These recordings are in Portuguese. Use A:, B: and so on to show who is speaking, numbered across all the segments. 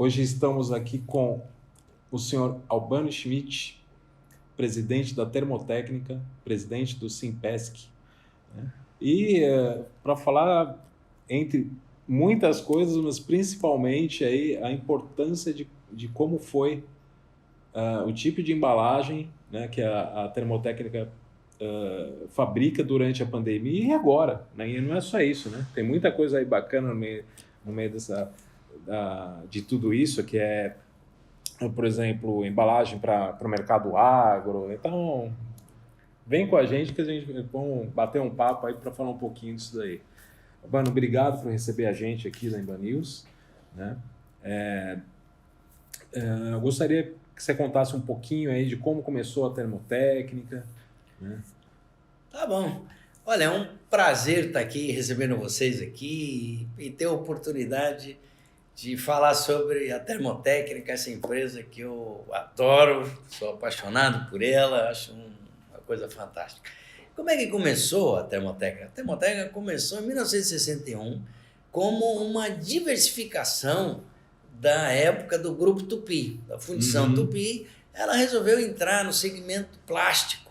A: Hoje estamos aqui com o senhor Albano Schmidt, presidente da Termotécnica, presidente do Simpesc, né? E para falar, entre muitas coisas, mas principalmente aí a importância de como foi o tipo de embalagem, né, que a Termotécnica fabrica durante a pandemia e agora, né? E não é só isso, né? Tem muita coisa aí bacana no meio de tudo isso, que é, por exemplo, embalagem para o mercado agro. Então, vem com a gente que a gente vamos bater um papo aí para falar um pouquinho disso daí. Mano, obrigado por receber a gente aqui da Emba News, né? Eu gostaria que você contasse um pouquinho aí de como começou a termotécnica, né?
B: Tá bom. Olha, é um prazer estar aqui recebendo vocês aqui e ter a oportunidade de falar sobre a Termotécnica, essa empresa que eu adoro, sou apaixonado por ela, acho uma coisa fantástica. Como é que começou a Termotécnica? A Termotécnica começou em 1961 como uma diversificação da época do Grupo Tupi, da Fundição Tupi. Ela resolveu entrar no segmento plástico.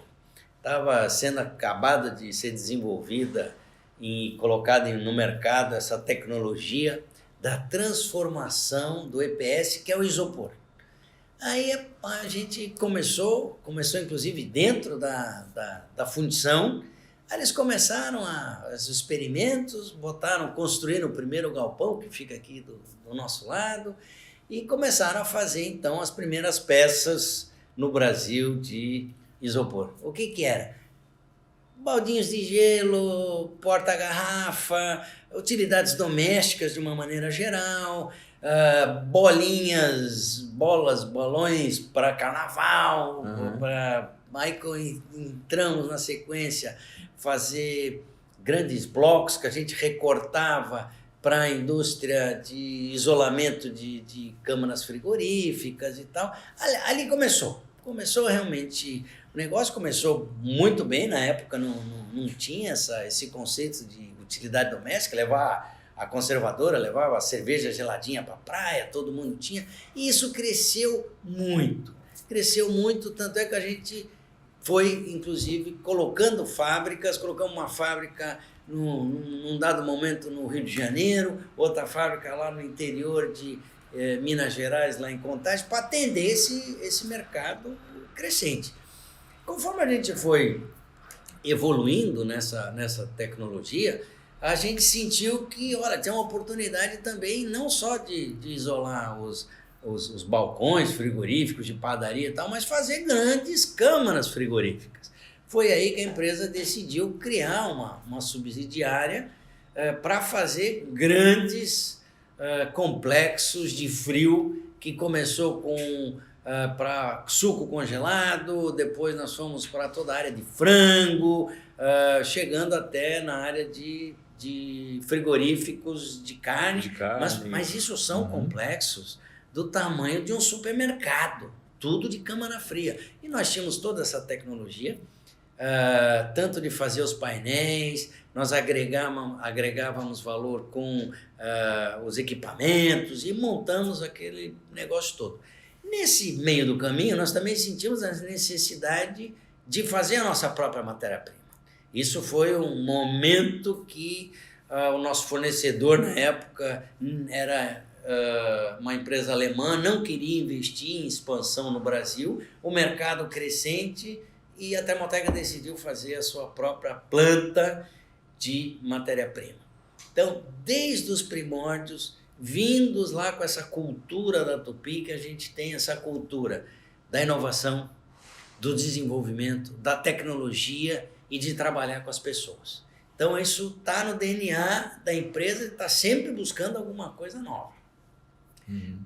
B: Estava sendo acabada de ser desenvolvida e colocada no mercado essa tecnologia da transformação do EPS, que é o isopor. Aí a gente começou inclusive dentro da fundição. Aí eles começaram os experimentos, construíram o primeiro galpão, que fica aqui do nosso lado, e começaram a fazer então as primeiras peças no Brasil de isopor. O que era? Baldinhos de gelo, porta-garrafa, utilidades domésticas de uma maneira geral, balões para carnaval, aí entramos na sequência fazer grandes blocos que a gente recortava para a indústria de isolamento de câmaras frigoríficas e tal. Ali começou realmente. O negócio começou muito bem, na época não tinha esse conceito de utilidade doméstica, a conservadora levava a cerveja geladinha para a praia, todo mundo tinha, e isso cresceu muito, tanto é que a gente foi, inclusive, colocamos uma fábrica num dado momento no Rio de Janeiro, outra fábrica lá no interior de Minas Gerais, lá em Contagem, para atender esse mercado crescente. Conforme a gente foi evoluindo nessa tecnologia, a gente sentiu que, olha, tem uma oportunidade também não só de isolar os balcões frigoríficos de padaria e tal, mas fazer grandes câmaras frigoríficas. Foi aí que a empresa decidiu criar uma subsidiária para fazer grandes complexos de frio, que começou com para suco congelado, depois nós fomos para toda a área de frango, chegando até na área de frigoríficos de carne, mas isso são complexos do tamanho de um supermercado, tudo de câmara fria. E nós tínhamos toda essa tecnologia, tanto de fazer os painéis, nós agregávamos valor com os equipamentos e montamos aquele negócio todo. Nesse meio do caminho, nós também sentimos a necessidade de fazer a nossa própria matéria-prima. Isso foi um momento que o nosso fornecedor, na época, era uma empresa alemã, não queria investir em expansão no Brasil, o mercado crescente, e a Termotécnica decidiu fazer a sua própria planta de matéria-prima. Então, desde os primórdios, vindos lá com essa cultura da Tupi, que a gente tem essa cultura da inovação, do desenvolvimento, da tecnologia e de trabalhar com as pessoas. Então isso está no DNA da empresa, está sempre buscando alguma coisa nova.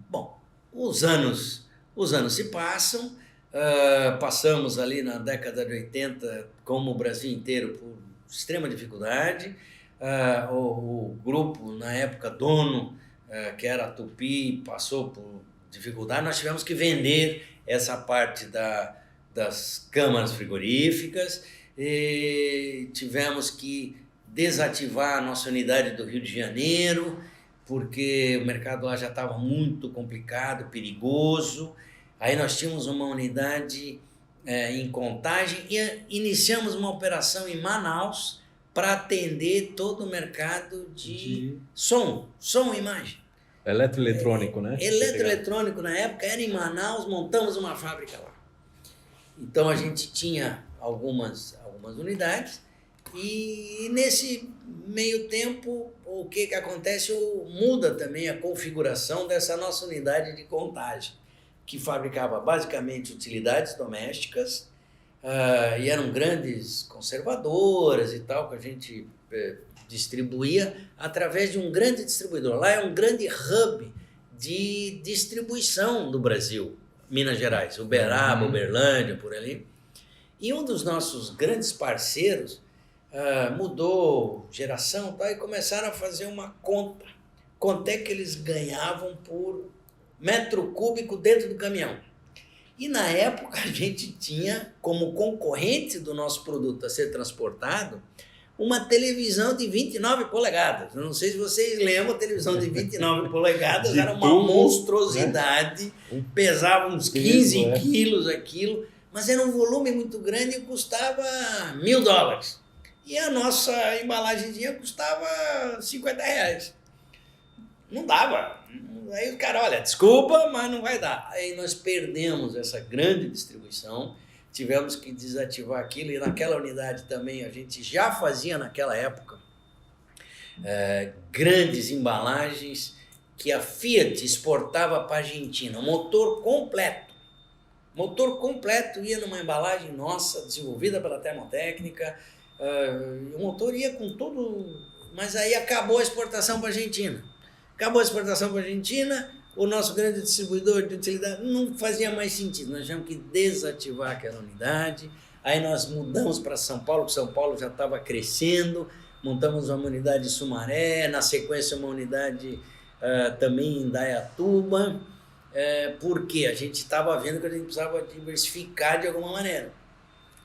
B: Bom, os anos se passam, passamos ali na década de 80, como o Brasil inteiro, por extrema dificuldade. O grupo, na época, dono, que era a Tupi, passou por dificuldade. Nós tivemos que vender essa parte das câmaras frigoríficas e tivemos que desativar a nossa unidade do Rio de Janeiro, porque o mercado lá já estava muito complicado, perigoso. Aí nós tínhamos uma unidade em Contagem e iniciamos uma operação em Manaus para atender todo o mercado de som e imagem.
A: Eletroeletrônico, né?
B: Eletroeletrônico na época era em Manaus, montamos uma fábrica lá. Então a gente tinha algumas unidades e nesse meio tempo o que acontece? Muda também a configuração dessa nossa unidade de Contagem, que fabricava basicamente utilidades domésticas e eram grandes conservadoras e tal, que a gente distribuía através de um grande distribuidor. Lá é um grande hub de distribuição do Brasil, Minas Gerais, Uberaba, Uberlândia, por ali. E um dos nossos grandes parceiros mudou geração e começaram a fazer uma conta. Quanto é que eles ganhavam por metro cúbico dentro do caminhão. E na época a gente tinha como concorrente do nosso produto a ser transportado uma televisão de 29 polegadas. Eu não sei se vocês lembram, a televisão de 29 polegadas era uma monstruosidade, pesava uns 15 quilos aquilo, mas era um volume muito grande e custava $1.000. E a nossa embalagenzinha custava R$50. Não dava. Aí o cara, olha, desculpa, mas não vai dar. Aí nós perdemos essa grande distribuição, tivemos que desativar aquilo, e naquela unidade também a gente já fazia naquela época grandes embalagens que a Fiat exportava para a Argentina, motor completo ia numa embalagem nossa, desenvolvida pela Termotécnica, o motor ia com tudo, mas aí acabou a exportação para a Argentina. O nosso grande distribuidor de utilidade não fazia mais sentido. Nós tivemos que desativar aquela unidade. Aí nós mudamos para São Paulo, porque São Paulo já estava crescendo. Montamos uma unidade em Sumaré, na sequência uma unidade também em Dayatuba, porque a gente estava vendo que a gente precisava diversificar de alguma maneira.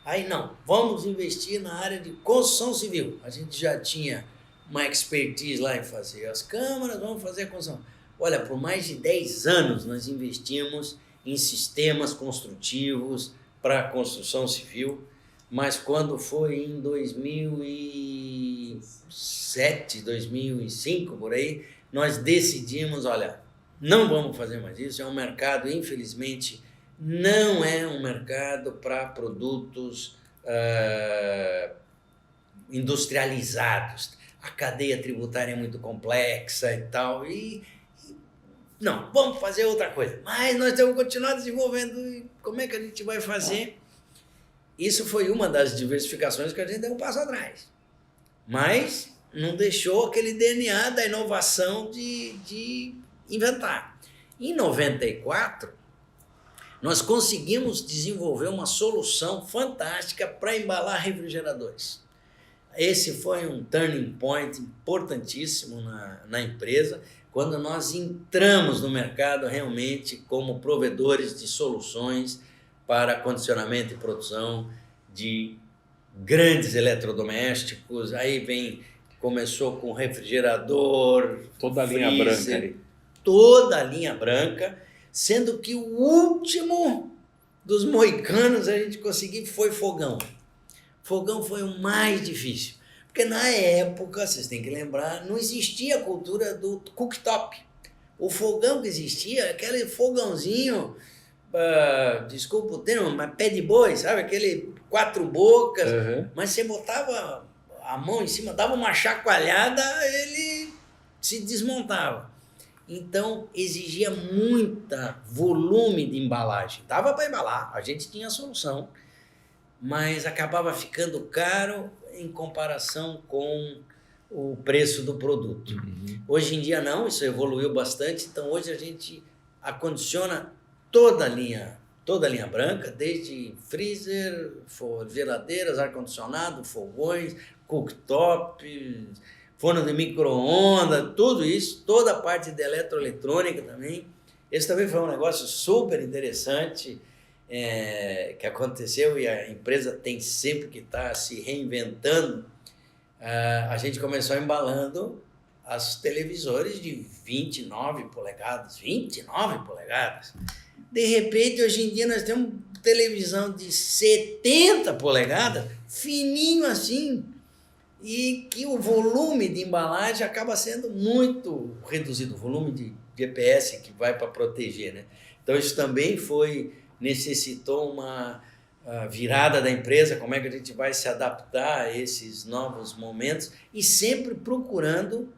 B: Aí não, vamos investir na área de construção civil. A gente já tinha uma expertise lá em fazer as câmaras, vamos fazer a construção. Olha, por mais de 10 anos nós investimos em sistemas construtivos para a construção civil, mas quando foi em 2007, 2005, por aí, nós decidimos, olha, não vamos fazer mais isso, é um mercado, infelizmente, não é um mercado para produtos industrializados. A cadeia tributária é muito complexa e tal, não, vamos fazer outra coisa. Mas nós temos que continuar desenvolvendo. E como é que a gente vai fazer? Isso foi uma das diversificações que a gente deu um passo atrás. Mas não deixou aquele DNA da inovação de inventar. Em 94, nós conseguimos desenvolver uma solução fantástica para embalar refrigeradores. Esse foi um turning point importantíssimo na empresa, quando nós entramos no mercado realmente como provedores de soluções para condicionamento e produção de grandes eletrodomésticos. Aí começou com refrigerador,
A: toda a linha branca ali.
B: Toda a linha branca, sendo que o último dos moicanos a gente conseguiu foi fogão. Fogão foi o mais difícil. Porque na época, vocês têm que lembrar, não existia a cultura do cooktop. O fogão que existia, aquele fogãozinho, desculpa o termo, mas pé de boi, sabe? Aquele 4 bocas, mas você botava a mão em cima, dava uma chacoalhada, ele se desmontava. Então, exigia muita volume de embalagem. Dava para embalar, a gente tinha a solução, mas acabava ficando caro em comparação com o preço do produto. Hoje em dia não, isso evoluiu bastante, então hoje a gente acondiciona toda a linha branca, desde freezer, geladeiras, ar-condicionado, fogões, cooktop, forno de micro-ondas, tudo isso, toda a parte de eletroeletrônica também. Esse também foi um negócio super interessante, que aconteceu, e a empresa tem sempre que estar se reinventando. A gente começou embalando as televisores de 29 polegadas. 29 polegadas. De repente, hoje em dia, nós temos televisão de 70 polegadas, fininho assim, e que o volume de embalagem acaba sendo muito reduzido, o volume de EPS que vai para proteger, né? Então, isso também necessitou uma virada da empresa, como é que a gente vai se adaptar a esses novos momentos e sempre procurando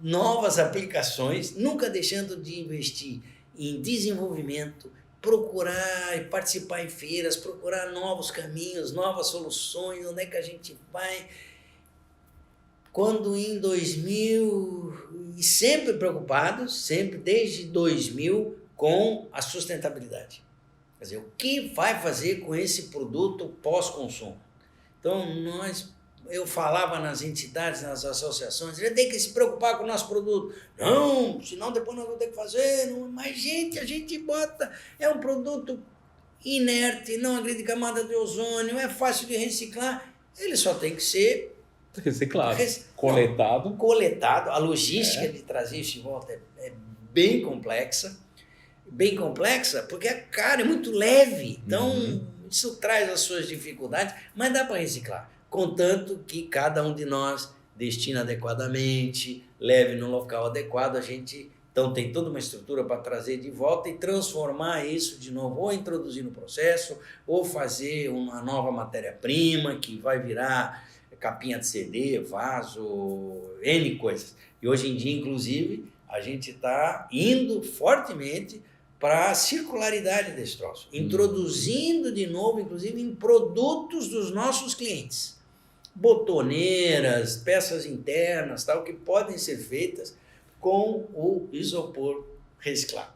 B: novas aplicações, nunca deixando de investir em desenvolvimento, procurar e participar em feiras, procurar novos caminhos, novas soluções, onde é que a gente vai. Quando em 2000, e sempre preocupados, sempre desde 2000, com a sustentabilidade. Quer dizer, o que vai fazer com esse produto pós-consumo? Então, eu falava nas entidades, nas associações, ele tem que se preocupar com o nosso produto. Não, senão depois nós vamos ter que fazer. Não, mas, gente, a gente bota... É um produto inerte, não agride camada de ozônio, é fácil de reciclar. Ele só tem que ser...
A: reciclado, coletado.
B: Não, coletado. A logística de trazer isso de volta é bem complexa. Bem complexa porque é caro, é muito leve. Então, isso traz as suas dificuldades, mas dá para reciclar. Contanto que cada um de nós destina adequadamente, leve no local adequado, então tem toda uma estrutura para trazer de volta e transformar isso de novo, ou introduzir no processo, ou fazer uma nova matéria-prima que vai virar capinha de CD, vaso, N coisas. E hoje em dia, inclusive, a gente está indo fortemente para a circularidade desse troço, introduzindo de novo, inclusive, em produtos dos nossos clientes. Botoneiras, peças internas, tal, que podem ser feitas com o isopor reciclado.